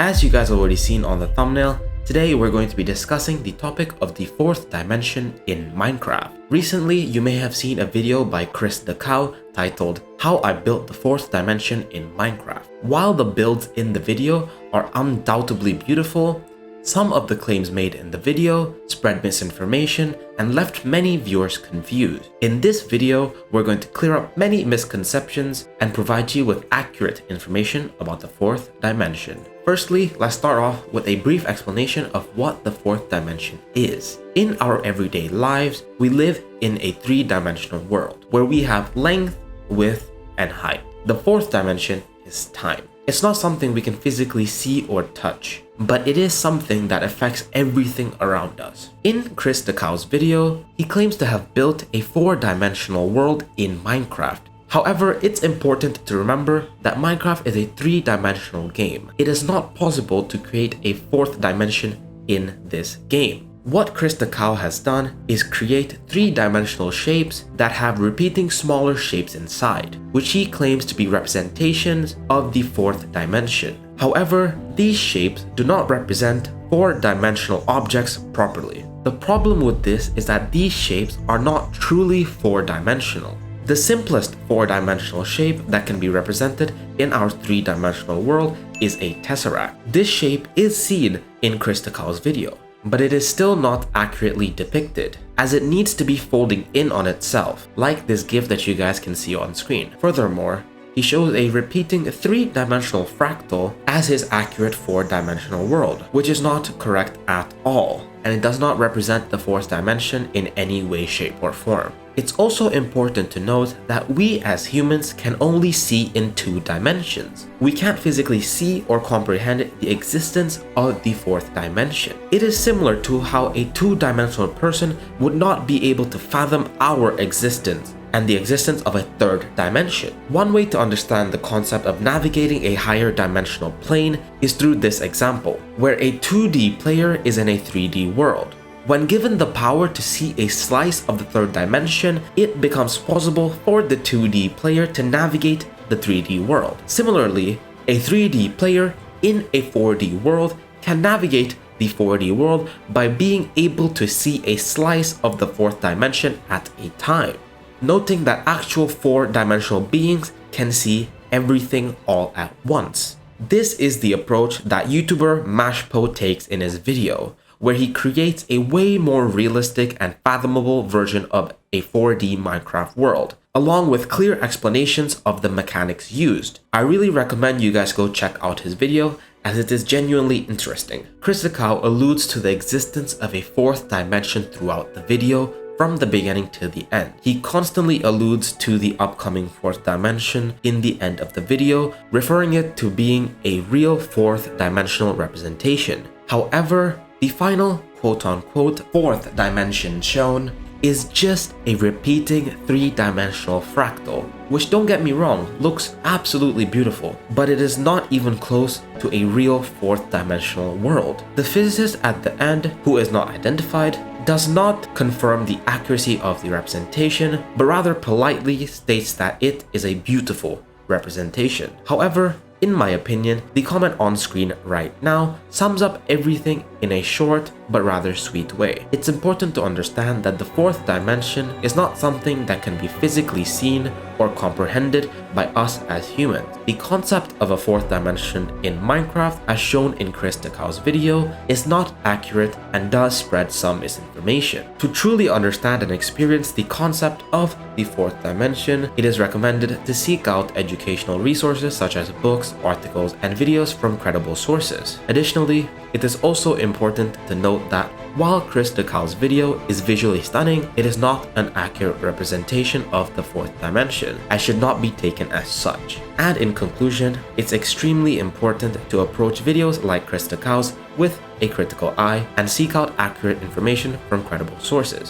As you guys already seen on the thumbnail, today we're going to be discussing the topic of the fourth dimension in Minecraft. Recently, you may have seen a video by chrisdacow titled How I Built the Fourth Dimension in Minecraft. While the builds in the video are undoubtedly beautiful, some of the claims made in the video spread misinformation and left many viewers confused. In this video, we're going to clear up many misconceptions and provide you with accurate information about the fourth dimension. Firstly, let's start off with a brief explanation of what the fourth dimension is. In our everyday lives, we live in a three-dimensional world where we have length, width, and height. The fourth dimension is time. It's not something we can physically see or touch, but it is something that affects everything around us. In chrisdacow's video, he claims to have built a four-dimensional world in Minecraft. However, it's important to remember that Minecraft is a three-dimensional game. It is not possible to create a fourth dimension in this game. What chrisdacow has done is create three-dimensional shapes that have repeating smaller shapes inside, which he claims to be representations of the fourth dimension. However, these shapes do not represent four-dimensional objects properly. The problem with this is that these shapes are not truly four-dimensional. The simplest four-dimensional shape that can be represented in our three-dimensional world is a tesseract. This shape is seen in chrisdacow's video, but it is still not accurately depicted, as it needs to be folding in on itself, like this GIF that you guys can see on screen. Furthermore, he shows a repeating three-dimensional fractal as his accurate four-dimensional world, which is not correct at all, and it does not represent the fourth dimension in any way, shape, or form. It's also important to note that we as humans can only see in two dimensions. We can't physically see or comprehend the existence of the fourth dimension. It is similar to how a two-dimensional person would not be able to fathom our existence and the existence of a third dimension. One way to understand the concept of navigating a higher dimensional plane is through this example, where a 2D player is in a 3D world. When given the power to see a slice of the third dimension, it becomes possible for the 2D player to navigate the 3D world. Similarly, a 3D player in a 4D world can navigate the 4D world by being able to see a slice of the fourth dimension at a time, noting that actual four-dimensional beings can see everything all at once. This is the approach that YouTuber Mashpo takes in his video, where he creates a way more realistic and fathomable version of a 4D Minecraft world, along with clear explanations of the mechanics used. I really recommend you guys go check out his video, as it is genuinely interesting. chrisdacow alludes to the existence of a fourth dimension throughout the video, from the beginning to the end. He constantly alludes to the upcoming fourth dimension in the end of the video, referring it to being a real fourth dimensional representation. However, the final quote-unquote fourth dimension shown is just a repeating three-dimensional fractal, which, don't get me wrong, looks absolutely beautiful, but it is not even close to a real fourth dimensional world. The physicist at the end, who is not identified, does not confirm the accuracy of the representation, but rather politely states that it is a beautiful representation. However, in my opinion, the comment on screen right now sums up everything in a short but rather sweet way. It's important to understand that the fourth dimension is not something that can be physically seen or comprehended by us as humans. The concept of a fourth dimension in Minecraft, as shown in chrisdacow's video, is not accurate and does spread some misinformation. To truly understand and experience the concept of the fourth dimension, it is recommended to seek out educational resources such as books, articles, and videos from credible sources. Additionally, it is also important to note that while chrisdacow's video is visually stunning, it is not an accurate representation of the fourth dimension, and should not be taken as such. And in conclusion, it's extremely important to approach videos like chrisdacow's with a critical eye and seek out accurate information from credible sources.